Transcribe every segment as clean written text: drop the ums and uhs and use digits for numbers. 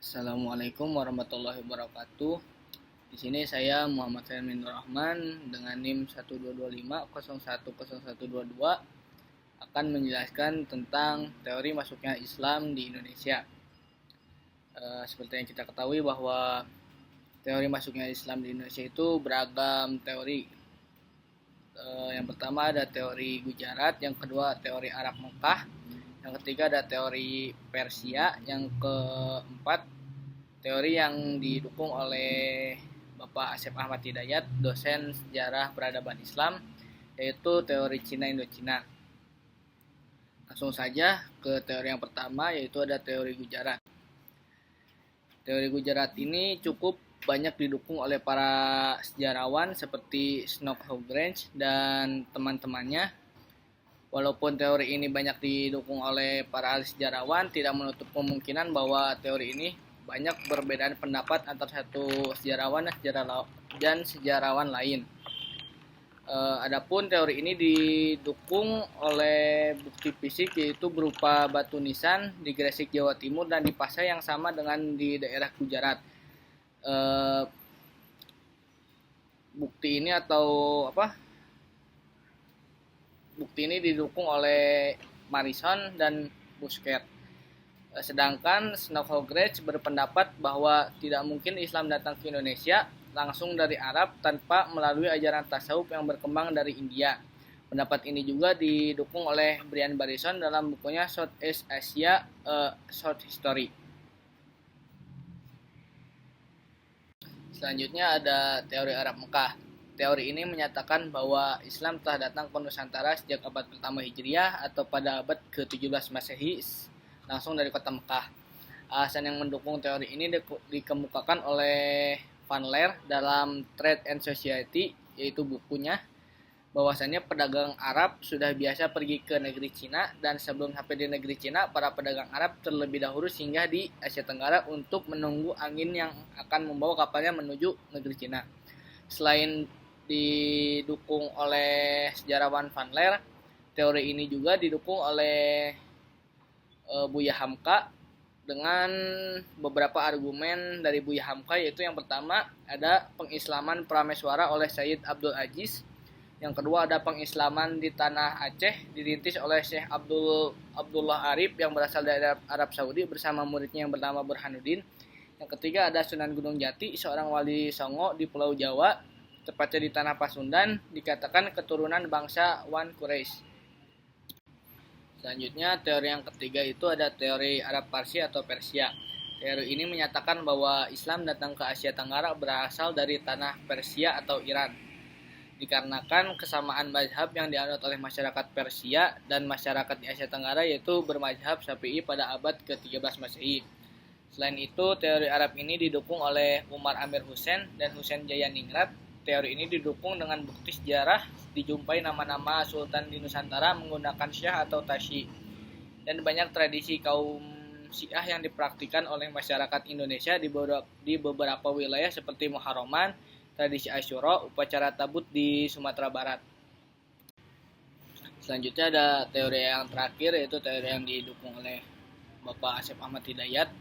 Assalamualaikum warahmatullahi wabarakatuh. Di sini saya Muhammad Samin Rahman dengan NIM 12250101122 akan menjelaskan tentang teori masuknya Islam di Indonesia. Seperti yang kita ketahui bahwa teori masuknya Islam di Indonesia itu beragam teori. Yang pertama ada teori Gujarat, yang kedua teori Arab Mekah, yang ketiga ada teori Persia, yang keempat teori yang didukung oleh Bapak Asep Ahmad Hidayat, dosen sejarah peradaban Islam, yaitu teori Cina Indochina. Langsung saja ke teori yang pertama, yaitu ada teori Gujarat. Teori Gujarat ini cukup banyak didukung oleh para sejarawan seperti Snodgrass dan teman-temannya. Walaupun teori ini banyak didukung oleh para ahli sejarawan, tidak menutup kemungkinan bahwa teori ini banyak perbedaan pendapat antara satu sejarawan dan sejarawan lain. Adapun teori ini didukung oleh bukti fisik, yaitu berupa batu nisan di Gresik, Jawa Timur, dan di Pasai yang sama dengan di daerah Gujarat. Bukti ini didukung oleh Morrison dan Busquets. Sedangkan Snodgrass berpendapat bahwa tidak mungkin Islam datang ke Indonesia langsung dari Arab tanpa melalui ajaran tasawuf yang berkembang dari India. Pendapat ini juga didukung oleh Brian Barrison dalam bukunya Southeast Asia Short History. Selanjutnya ada teori Arab Mekah. Teori ini menyatakan bahwa Islam telah datang ke Nusantara sejak abad pertama Hijriah atau pada abad ke-17 Masehi langsung dari kota Mekah. Alasan yang mendukung teori ini dikemukakan oleh Van Leer dalam Trade and Society, yaitu bukunya, bahwasannya pedagang Arab sudah biasa pergi ke negeri Cina, dan sebelum sampai di negeri Cina, para pedagang Arab terlebih dahulu singgah di Asia Tenggara untuk menunggu angin yang akan membawa kapalnya menuju negeri Cina. Selain didukung oleh sejarawan Van Leer, teori ini juga didukung oleh Buya Hamka dengan beberapa argumen dari Buya Hamka, yaitu yang pertama ada pengislaman Prameswara oleh Sayyid Abdul Aziz, yang kedua ada pengislaman di tanah Aceh dirintis oleh Syekh Abdullah Arif yang berasal dari Arab Saudi bersama muridnya yang bernama Burhanuddin. Yang ketiga ada Sunan Gunung Jati, seorang wali Songo di Pulau Jawa, tepatnya di tanah Pasundan, dikatakan keturunan bangsa Wan Quraisy. Selanjutnya teori yang ketiga itu ada teori Arab Parsi atau Persia. Teori ini menyatakan bahwa Islam datang ke Asia Tenggara berasal dari tanah Persia atau Iran, dikarenakan kesamaan mazhab yang dianut oleh masyarakat Persia dan masyarakat di Asia Tenggara, yaitu bermazhab Syafi'i pada abad ke-13 Masehi. Selain itu, teori Arab ini didukung oleh Umar Amir Hussein dan Hussein Jayaningrat. Teori ini didukung dengan bukti sejarah, dijumpai nama-nama sultan di Nusantara menggunakan syah atau tasyi, dan banyak tradisi kaum Syiah yang dipraktikkan oleh masyarakat Indonesia di beberapa wilayah seperti Muharraman, tradisi Asyura, upacara tabut di Sumatera Barat. Selanjutnya ada teori yang terakhir, yaitu teori yang didukung oleh Bapak Asep Ahmad Hidayat.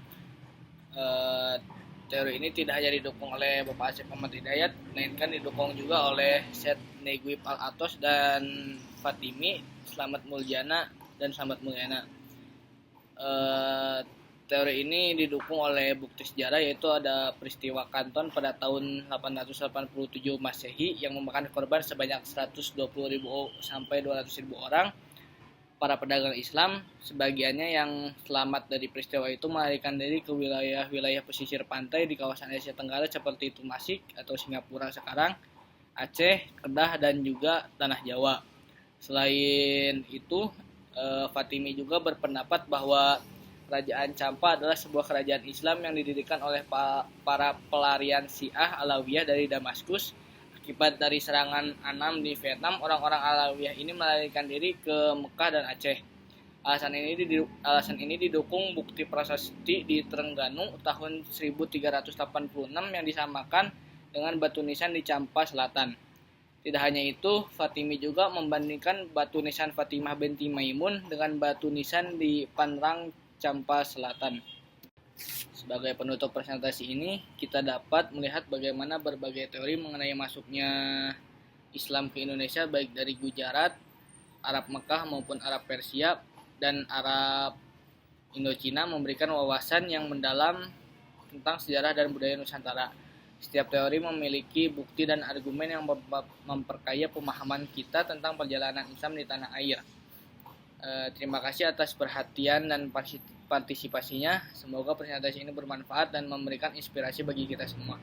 Teori ini tidak hanya didukung oleh Bapak Asep Ahmad Hidayat, melainkan didukung juga oleh Syed Neguib Al-Atos dan Fatimi, Slamet Muljana dan Slamet Mulyana. Teori ini didukung oleh bukti sejarah, yaitu ada peristiwa Kanton pada tahun 887 Masehi yang memakan korban sebanyak 120.000 sampai 200.000 orang. Para pedagang Islam, sebagiannya yang selamat dari peristiwa itu melarikan diri ke wilayah-wilayah pesisir pantai di kawasan Asia Tenggara seperti Tumasik atau Singapura sekarang, Aceh, Kedah, dan juga Tanah Jawa. Selain itu, Fatimi juga berpendapat bahwa Kerajaan Champa adalah sebuah kerajaan Islam yang didirikan oleh para pelarian Syiah Alawiyah dari Damaskus. Akibat dari serangan Anam di Vietnam, orang-orang Alawiyah ini melarikan diri ke Mekah dan Aceh. Alasan ini didukung bukti prasasti di Trengganu tahun 1386 yang disamakan dengan batu nisan di Champa Selatan. Tidak hanya itu, Fatimi juga membandingkan batu nisan Fatimah binti Maimun dengan batu nisan di Panrang, Champa Selatan. Sebagai penutup presentasi ini, kita dapat melihat bagaimana berbagai teori mengenai masuknya Islam ke Indonesia, baik dari Gujarat, Arab Mekah maupun Arab Persia, dan Arab Indochina, memberikan wawasan yang mendalam tentang sejarah dan budaya Nusantara. Setiap teori memiliki bukti dan argumen yang memperkaya pemahaman kita tentang perjalanan Islam di tanah air. Terima kasih atas perhatian dan partisipasinya. Semoga presentasi ini bermanfaat dan memberikan inspirasi bagi kita semua.